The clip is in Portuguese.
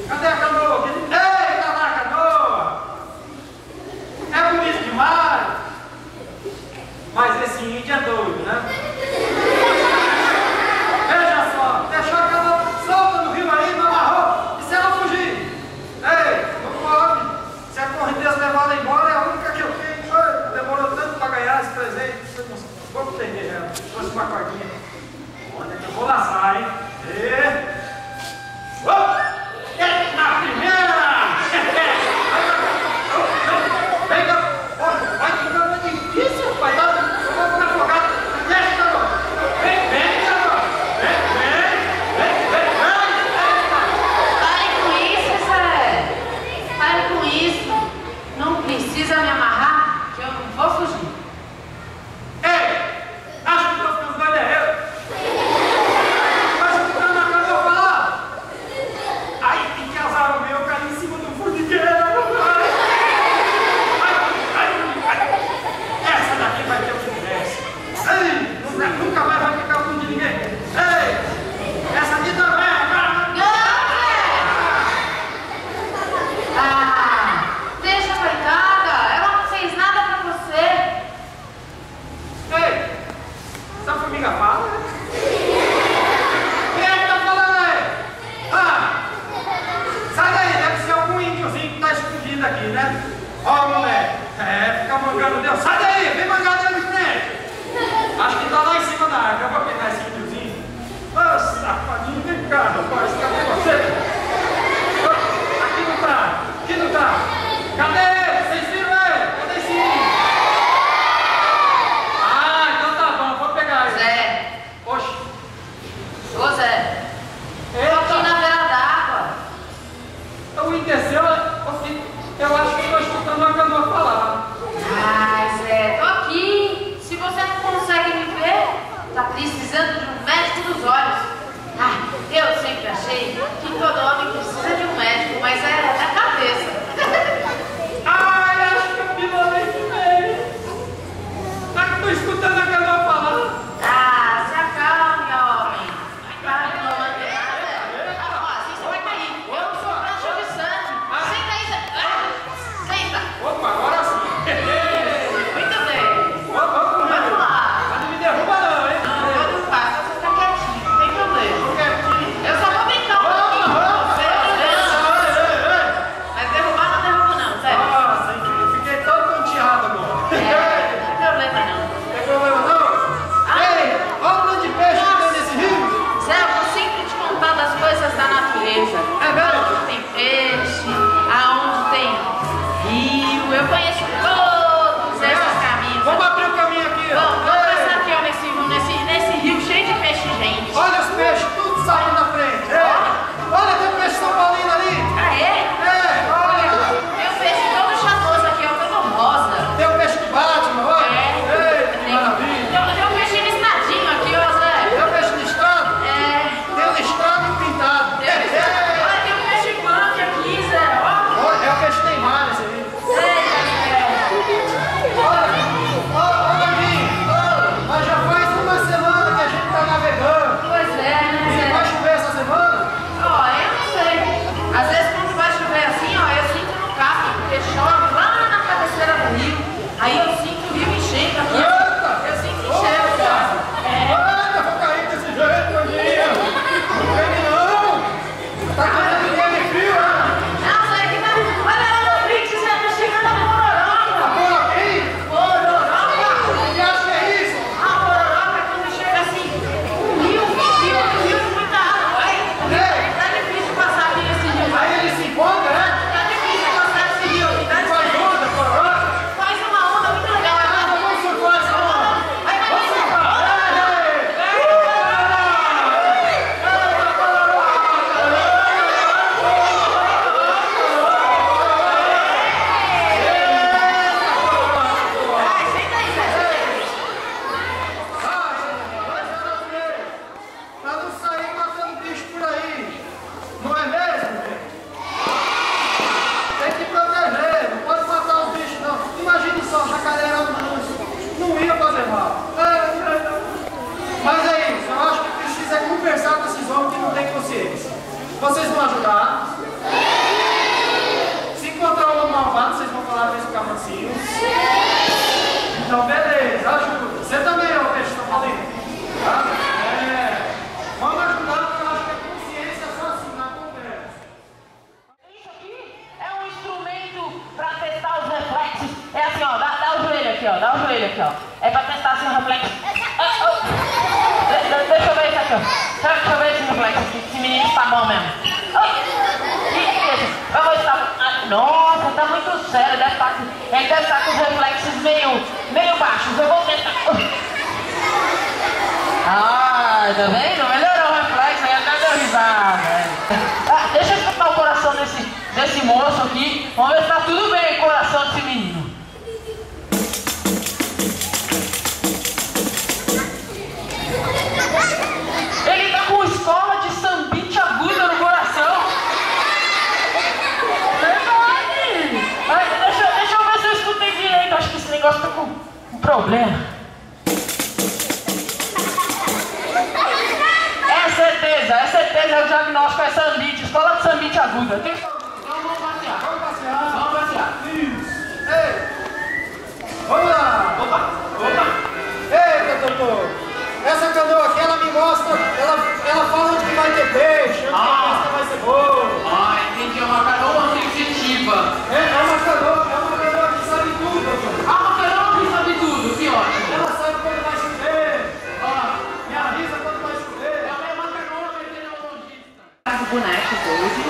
Cadê a canoa? Eita lá, a canoa! É bonito demais! Mas esse índio é doido, né? Veja só, deixou a canoa solta no rio aí, não amarrou, e se ela fugir? Ei, não pode! Se a correnteza levar ela embora, é a única que eu tenho. Demorou tanto para ganhar esse presente, vou perder ela, se fosse uma cordinha. Olha que eu vou laçar, hein? Na primeira! Vai ficando difícil, pai. Eu vou ficar afogado. Deixa, garoto. Vem, garoto. Vem. Pare com isso, Zé. Pare com isso. Não precisa me amarrar, que eu não vou fugir. Ei, acho que estou ficando doido é eu. Mas o que na casa eu falar? Aí tem que azar o meu cair em cima do formigueiro. Essa daqui vai ter o que merece. Ei, nunca mais vai ficar com de ninguém. Ei, essa aqui também, cara. Deixa a coitada. Ela não fez nada pra você. Ei, essa formiga fala? Quem é que tá falando aí? Sai daí, deve ser algum índiozinho que tá escondido aqui, né? Ó, moleque, fica mangando Deus. Sai daí, vem mangar Deus de frente. Acho que tá lá em cima da árvore. Eu vou pegar esse índiozinho. Ô, safadinho, vem cá, rapaz, cadê você? Aqui não tá. Cadê ele? Vocês viram ele? Cadê esse índio? Então tá bom, vou pegar ele. Zé. Oxe. Ô, Zé. Tô aqui na beira d'água. O índio desceu, eu acho que estou escutando uma canoa falar. Zé, tô aqui. Se você não consegue me ver, tá precisando de um médico dos olhos. Eu sempre achei que todo homem precisa de um médico, mas é da cabeça. Acho que eu pilolei de meio. Estou escutando a canoa falar. Se acalme, homem. Para de não manter nada. Assim você vai cair. Eu não sou prancha de sangue. Senta aí, Zé. Senta. Opa, agora sim. Muito bem. Vamos lá. Não me derruba não, hein? Não, eu não faço. Você fica quietinho. Não tem problema. Eu só vou brincar um pouquinho com você. Mas derrubar não derruba não, Zé. Nossa, fiquei todo tonteado agora. Não tem problema não. Tem problema não? Ei, olha o tanto de peixe que tem nesse rio. Zé, eu vou sempre te contar das coisas da natureza. É verdade? Aonde tem peixe, aonde tem rio. Eu conheço todos esses caminhos. Vamos abrir o caminho aqui. Vamos passar aqui ó, nesse rio cheio de peixe, gente. Olha os peixes, tudo saindo na frente. Olha, tem um peixe São Paulino ali. Olha. Tem um peixe todo chatoso aqui, ó, todo rosa. Tem um peixe de Batman, olha. Eita, que maravilha. Tem um peixe listadinho aqui, ó, Zé. Tem um peixe listrado? Tem um listrado e um pintado. Olha, tem um peixe punk aqui, Zé. Ó. É o peixe Neymar esse aí. Olha, Vinho. Mas já faz uma semana que a gente tá navegando. Pois é, né, Zé? Vai chover essa semana? Eu não sei. Às vezes quando vai chover assim, eu sinto no casco, porque chove lá na cabeceira do rio. Aí eu sinto o rio enchendo aqui. Eita! Eu sinto enchendo, cara. Eita, vou cair desse jeito, gordinha. Não vem não. Tá caindo de frio, né? Não, Zé, que tá... Olha lá no Pix, Zé, tá chegando a pororoca. Porra, quem? Pororoca? Que acha que é isso? A pororoca, quando chega assim, o rio com muita água. Tá difícil passar aqui nesse rio. Aí ele se encontra, né? Tá difícil passar nesse rio aqui, tá Faz difícil. onda, porra. Faz uma onda muito legal. Vamos surfar essa onda. Vai, vai, Vamos vai. surfar. Senta aí, Zé, senta aí. Pra não sair matando bicho por aí. Não é mesmo, gente? Tem que proteger, não pode matar os bichos, não. Imagine só, o jacaré era manso. Não ia fazer mal. Mas é isso, eu acho que precisa conversar com esses homens que não têm consciência. Vocês vão ajudar? bracinhos. Então, beleza, ajuda. Você também, ó, peixe, tá valendo. Tá? Vamos ajudar, porque eu acho que a consciência é só assim, na conversa. Isso aqui é um instrumento pra testar os reflexos. É assim, ó, dá o joelho aqui, ó, dá o joelho aqui, ó. É pra testar assim o reflexo. Deixa eu ver isso aqui, ó. Deixa eu ver esse reflexo aqui, esse menino tá bom mesmo. Eu vou estar... Nossa, tá muito sério, ele deve estar com os reflexos meio baixos. Eu vou tentar... Ah, tá vendo? Melhorou o reflexo, aí até deu risada. Deixa eu escutar o coração desse moço aqui. Vamos ver se tá tudo bem com o coração desse menino. Ele tá com escola de sambite aguda no coração. Verdade. Deixa eu ver se eu escutei direito. Acho que esse negócio tá com um problema. É certeza, o diagnóstico é sambite, escola de sambite aguda. Vamos passear. Isso. Ei. Vamos lá. Opa. Eita, doutor. Essa canoa aqui, ela me mostra, ela fala onde que vai ter peixe, onde que a pesca vai ser boa. Entendi, é uma canoa sensitiva. É uma canoa que sabe tudo, doutor. Uma canoa que sabe tudo, que ótimo. Ela sabe quando vai chover. Me avisa quando vai chover. É uma canoa que tem um logista. Bonecos hoje.